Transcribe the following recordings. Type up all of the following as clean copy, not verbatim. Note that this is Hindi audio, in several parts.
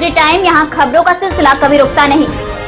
विजिट टाइम, यहाँ खबरों का सिलसिला कभी रुकता नहीं।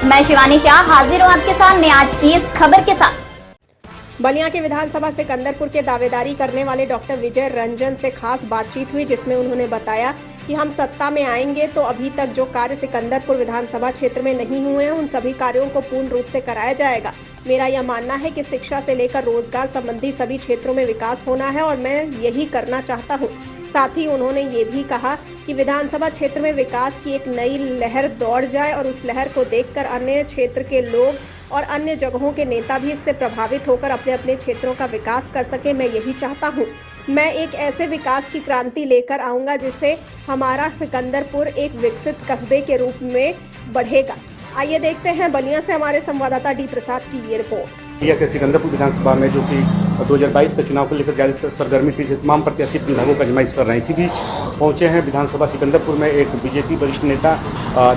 मैं शिवानी शाह हाजिर हूँ आपके सामने आज की इस खबर के साथ। बलिया के विधानसभा सिकंदरपुर के दावेदारी करने वाले डॉक्टर विजय रंजन से खास बातचीत हुई, जिसमें उन्होंने बताया कि हम सत्ता में आएंगे तो अभी तक जो कार्य सिकंदरपुर विधानसभा क्षेत्र में नहीं हुए हैं उन सभी कार्यों को पूर्ण रूप से कराया जाएगा। मेरा यह मानना है कि शिक्षा से लेकर रोजगार संबंधी सभी क्षेत्रों में विकास होना है और मैं यही करना चाहता हूँ। साथ ही उन्होंने ये भी कहा कि विधानसभा क्षेत्र में विकास की एक नई लहर दौड़ जाए और उस लहर को देखकर अन्य क्षेत्र के लोग और अन्य जगहों के नेता भी इससे प्रभावित होकर अपने अपने क्षेत्रों का विकास कर सके। मैं यही चाहता हूँ। मैं एक ऐसे विकास की क्रांति लेकर आऊंगा जिससे हमारा सिकंदरपुर एक विकसित कस्बे के रूप में बढ़ेगा। आइए देखते हैं बलिया से हमारे संवाददाता डी प्रसाद की ये रिपोर्ट। बलिया के सिकंदरपुर विधानसभा में जो कि 2022 के चुनाव को लेकर जारी सरगर्मी थी, तमाम प्रत्याशी अपने भागों का आजमाइश कर रहे हैं। इसी बीच पहुंचे हैं विधानसभा सिकंदरपुर में एक बीजेपी वरिष्ठ नेता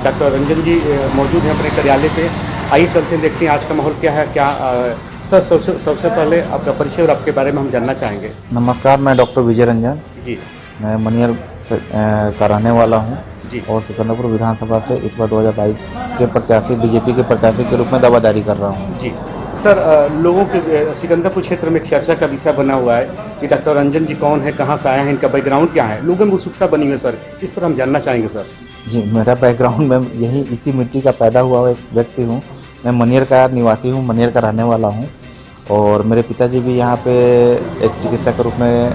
डॉक्टर रंजन जी मौजूद हैं अपने कार्यालय पे। आइए चलते हैं, देखते हैं आज का माहौल क्या है। सर, सबसे पहले आपका परिचय और आपके बारे में हम जानना चाहेंगे। नमस्कार, मैं डॉक्टर विजय रंजन जी, मैं मनियर का रहने वाला हूँ जी और सिकंदरपुर विधानसभा से इस बार 2022 के प्रत्याशी बीजेपी के प्रत्याशी के रूप में दावेदारी कर रहा हूँ। जी सर, लोगों के सिकंदरपुर क्षेत्र में एक चर्चा का विषय बना हुआ है कि डॉक्टर रंजन जी कौन है, कहाँ से आए हैं, इनका बैकग्राउंड क्या है। लोगों में उत्सुकता बनी हुई है सर, इस पर हम जानना चाहेंगे सर। जी, मेरा बैकग्राउंड में यही इसी मिट्टी का पैदा हुआ एक व्यक्ति हूँ। मैं मनियर का निवासी हूँ, मनियर का रहने वाला हूँ और मेरे पिताजी भी यहाँ पे एक चिकित्सक के रूप में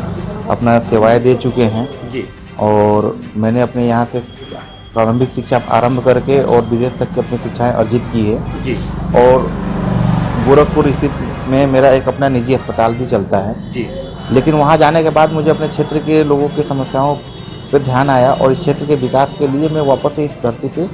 अपना सेवाएं दे चुके हैं जी। और मैंने अपने यहाँ से प्रारंभिक शिक्षा आरंभ करके और विदेश तक की अपनी शिक्षाएं अर्जित की है जी। और गोरखपुर स्थित में मेरा एक अपना निजी अस्पताल भी चलता है जी। लेकिन वहाँ जाने के बाद मुझे अपने क्षेत्र के लोगों की समस्याओं पे ध्यान आया और इस क्षेत्र के विकास के लिए मैं वापस से इस धरती पे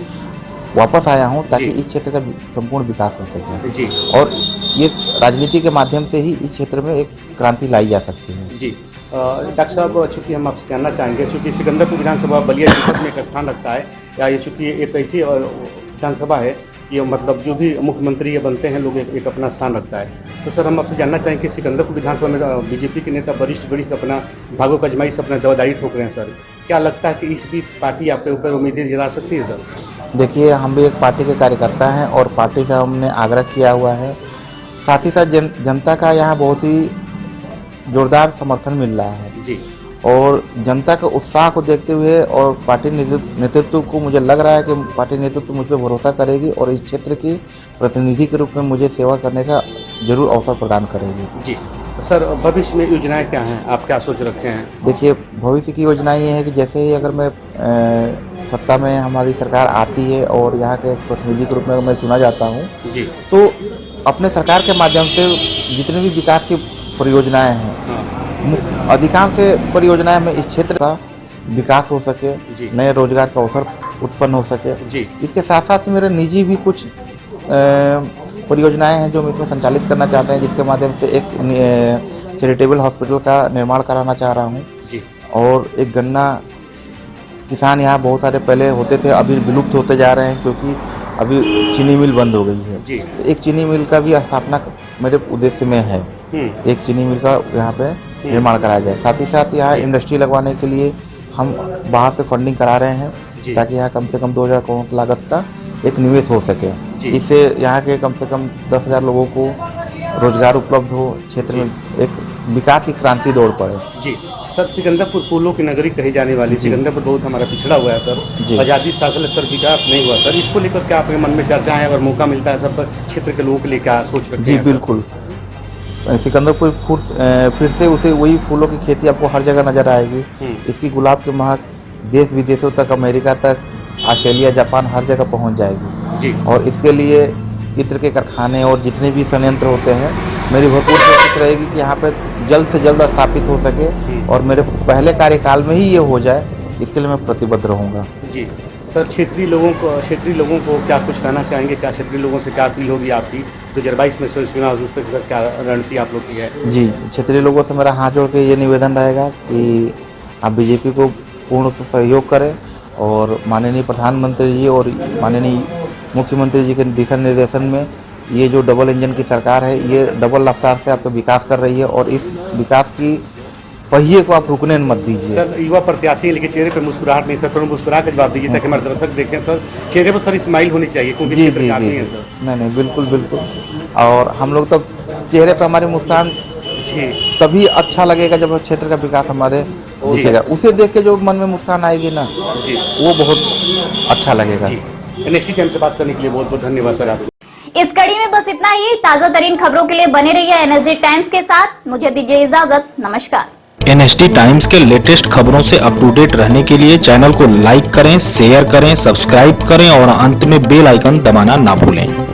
वापस आया हूँ ताकि इस क्षेत्र का संपूर्ण विकास हो सके जी। और ये राजनीति के माध्यम से ही इस क्षेत्र में एक क्रांति लाई जा सकती है। जी डॉक्टर साहब, चूँकि हम आपसे जानना चाहेंगे, चूँकि सिकंदरपुर विधानसभा बलिया जनपद में एक स्थान रखता है, या ये चूँकि एक ऐसी विधानसभा है, ये मतलब जो भी मुख्यमंत्री ये बनते हैं लोग एक अपना स्थान रखता है। तो सर, हम आपसे जानना चाहेंगे कि सिकंदरपुर विधानसभा में बीजेपी के नेता वरिष्ठ अपना भागों का आजमाइश अपना दावेदारी ठोक रहे हैं सर, क्या लगता है कि इस बीच पार्टी आपके ऊपर उम्मीदें जता सकती है सर? देखिए, हम भी एक पार्टी के कार्यकर्ता हैं और पार्टी से हमने आग्रह किया हुआ है। साथ ही साथ जनता का यहाँ बहुत ही जोरदार समर्थन मिल रहा है जी। और जनता के उत्साह को देखते हुए और पार्टी नेतृत्व को मुझे लग रहा है कि पार्टी नेतृत्व मुझ पर भरोसा करेगी और इस क्षेत्र की प्रतिनिधि के रूप में मुझे सेवा करने का जरूर अवसर प्रदान करेगी। जी सर, भविष्य में योजनाएं क्या हैं, आप क्या सोच रखे हैं? देखिए, भविष्य की योजनाएं ये है कि जैसे ही अगर मैं सत्ता में हमारी सरकार आती है और यहाँ के प्रतिनिधि के रूप में मैं चुना जाता हूँ जी, तो अपने सरकार के माध्यम से जितनी भी विकास की परियोजनाएं हैं, अधिकांश परियोजनाएं में इस क्षेत्र का विकास हो सके, नए रोजगार का अवसर उत्पन्न हो सके जी। इसके साथ साथ मेरे निजी भी कुछ परियोजनाएं हैं जो मैं इसमें संचालित करना चाहते हैं, जिसके माध्यम से एक चैरिटेबल हॉस्पिटल का निर्माण कराना चाह रहा हूँ जी। और एक गन्ना किसान यहाँ बहुत सारे पहले होते थे, अभी विलुप्त होते जा रहे हैं क्योंकि अभी चीनी मिल बंद हो गई है जी। तो एक चीनी मिल का भी स्थापना मेरे उद्देश्य में है। एक चीनी मिल का यहाँ पे निर्माण कराया जाए। साथ ही साथ यहाँ इंडस्ट्री लगवाने के लिए हम बाहर से फंडिंग करा रहे हैं ताकि यहाँ कम से कम 2000 करोड़ लागत का एक निवेश हो सके। इससे यहाँ के कम से कम 10,000 लोगों को रोजगार उपलब्ध हो, क्षेत्र में एक विकास की क्रांति दौड़ पड़े। जी सर, सिकंदरपुर फूलों की नगरी कही जाने वाली सिकंदरपुर बहुत हमारा पिछड़ा हुआ है सर, आज़ादी शासन सर विकास नहीं हुआ सर, इसको लेकर क्या आपके मन में चर्चा है? अगर मौका मिलता है सब क्षेत्र के लोगों के लिए क्या सोच रखते हैं? जी बिल्कुल, सिकंदरपुर फिर से उसे वही फूलों की खेती आपको हर जगह नजर आएगी। इसकी गुलाब की महक देश विदेशों तक, अमेरिका तक, ऑस्ट्रेलिया, जापान हर जगह पहुंच जाएगी जी। और इसके लिए इत्र के कारखाने और जितने भी संयंत्र होते हैं, मेरी भरपूर कोशिश रहेगी कि यहाँ पे जल्द से जल्द स्थापित हो सके और मेरे पहले कार्यकाल में ही ये हो जाए, इसके लिए मैं प्रतिबद्ध रहूँगा जी। सर, क्षेत्रीय लोगों को क्या कुछ कहना चाहेंगे? क्या क्षेत्रीय लोगों से क्या अपील होगी आपकी? 2022 में चुनाव उस पर क्या रणनीति आप लोग की है? जी, क्षेत्रीय लोगों से मेरा हाथ जोड़ के ये निवेदन रहेगा कि आप बीजेपी को पूर्ण सहयोग करें और माननीय प्रधानमंत्री जी और माननीय मुख्यमंत्री जी के दिशा निर्देशन में ये जो डबल इंजन की सरकार है, ये डबल रफ्तार से आपका विकास कर रही है और इस विकास की पहिए को आप रुकने मत दीजिए। सर युवा प्रत्याशी है, लेकिन चेहरे पे मुस्कुराहट नहीं सर, थोड़ा मुस्कुरा कर जवाब दीजिए ताकि हमारे दर्शक देखें सर। चेहरे पर सर स्माइल होनी चाहिए क्योंकि जी क्षेत्र जी का आदमी जी है जी। सर। नहीं बिल्कुल बिल्कुल। और हम लोग तो चेहरे पे हमारी मुस्कान जी तभी अच्छा लगेगा जब क्षेत्र का विकास हमारे दिखेगा। उसे देख के जो मन में मुस्कान आएगी ना, जी वो बहुत अच्छा लगेगा। जी। NST टाइम से बात करने के लिए बहुत बहुत धन्यवाद सर आपको। इस कड़ी में बस इतना ही। ताजा तरीन खबरों के लिए बने रहिए NST टाइम्स के साथ। मुझे दीजिए इजाजत, नमस्कार। NST टाइम्स के लेटेस्ट खबरों से अप टू डेट रहने के लिए चैनल को लाइक करें, शेयर करें, सब्सक्राइब करें और अंत में बेल आइकन दबाना ना भूलें।